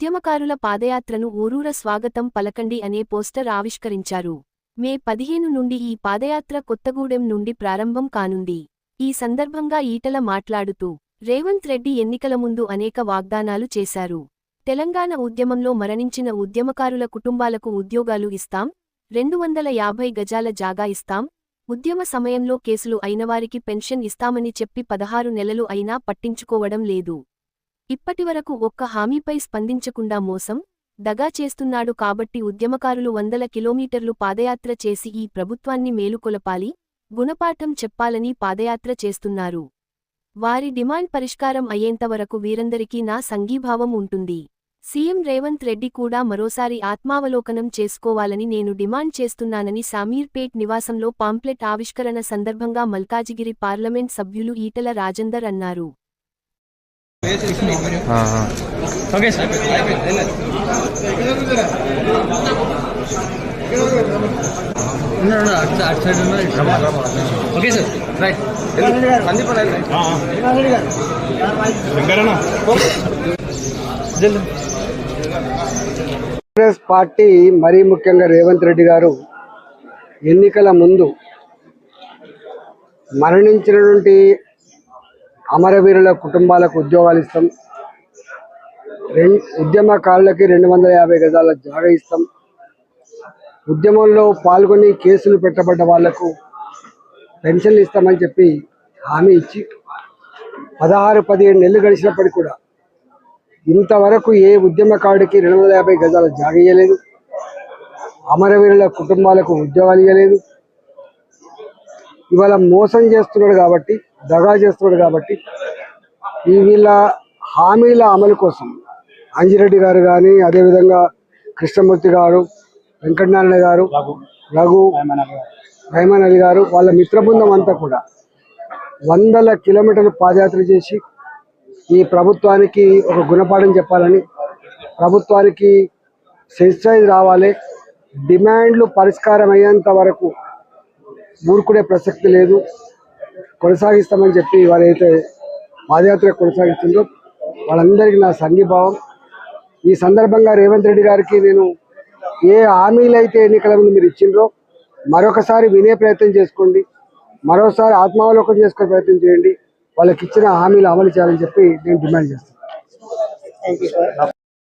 ఉద్యమకారుల పాదయాత్రను ఊరూర స్వాగతం పలకండి అనే పోస్టర్ ఆవిష్కరించారు. మే 15 నుండి ఈ పాదయాత్ర కొత్తగూడెం నుండి ప్రారంభం కానుంది. ఈ సందర్భంగా ఈటల మాట్లాడుతూ, రేవంత్ రెడ్డి ఎన్నికల ముందు అనేక వాగ్దానాలు చేశారు. తెలంగాణ ఉద్యమంలో మరణించిన ఉద్యమకారుల కుటుంబాలకు ఉద్యోగాలు ఇస్తాం, 250 గజాల జాగా ఇస్తాం, ఉద్యమ సమయంలో కేసులు అయినవారికి పెన్షన్ ఇస్తామని చెప్పి 16 నెలలు అయినా పట్టించుకోవడం లేదు. ఇప్పటివరకు ఒక్క హామీపై స్పందించకుండా మోసం, దగా చేస్తున్నాడు. కాబట్టి ఉద్యమకారులు 100 కిలోమీటర్లు పాదయాత్ర చేసి ఈ ప్రభుత్వాన్ని మేలుకొలపాలి, గుణపాఠం చెప్పాలని పాదయాత్ర చేస్తున్నారు. వారి డిమాండ్ పరిష్కారం అయ్యేంతవరకు వీరందరికీ నా సంఘీభావం ఉంటుంది. సీఎం రేవంత్ రెడ్డి కూడా మరోసారి ఆత్మావలోకనం చేసుకోవాలని నేను డిమాండ్ చేస్తున్నానని శామీర్పేట్ నివాసంలో పాంప్లెట్ ఆవిష్కరణ సందర్భంగా మల్కాజిగిరి పార్లమెంట్ సభ్యులు ఈటల రాజేందర్ అన్నారు. Okay sir, okay sir, right. Congress party మరీ ముఖ్యంగా రేవంత్ రెడ్డి గారు ఎన్నికల ముందు మరణించినటువంటి అమరవీరుల కుటుంబాలకు ఉద్యోగాలు ఇస్తాం, ఉద్యమకారులకి 250 గజాల జాగా ఇస్తాం, ఉద్యమంలో పాల్గొని కేసులు పెట్టబడ్డ వాళ్లకు పెన్షన్లు ఇస్తామని చెప్పి హామీ ఇచ్చి 16-17 నెలలు గడిచినప్పటికీ కూడా ఇంతవరకు ఏ ఉద్యమకారుడికి 250 గజాల జాగా ఇవ్వలేదు, అమరవీరుల కుటుంబాలకు ఉద్యోగాలు ఇవ్వలేదు. ఇవాళ మోసం చేస్తున్నాడు కాబట్టి, దగా చేస్తున్నాడు కాబట్టి ఈ వీళ్ళ హామీల అమలు కోసం అంజిరెడ్డి గారు కానీ, అదేవిధంగా కృష్ణమూర్తి గారు, వెంకటనారాయణ గారు, రఘు, రైమన్ అలీ గారు, వాళ్ళ మిత్రబృందం అంతా కూడా 100 కిలోమీటర్లు పాదయాత్ర చేసి ఈ ప్రభుత్వానికి ఒక గుణపాఠం చెప్పాలని, ప్రభుత్వానికి సెన్సిటైజ్ రావాలి, డిమాండ్లు పరిష్కారం అయ్యేంత వరకు ఊరుకునే ప్రసక్తి లేదు, కొనసాగిస్తామని చెప్పి వారైతే పాదయాత్ర కొనసాగిస్తుందో వాళ్ళందరికీ నా సంఘీభావం. ఈ సందర్భంగా రేవంత్ రెడ్డి గారికి నేను ఏ హామీలు అయితే ఎన్నికల ముందు మీరు ఇచ్చిండ్రో మరొకసారి వినే ప్రయత్నం చేసుకోండి, మరోసారి ఆత్మావలోకం చేసుకునే ప్రయత్నం చేయండి, వాళ్ళకి ఇచ్చిన హామీలు అమలు చేయాలని చెప్పి నేను డిమాండ్ చేస్తాను.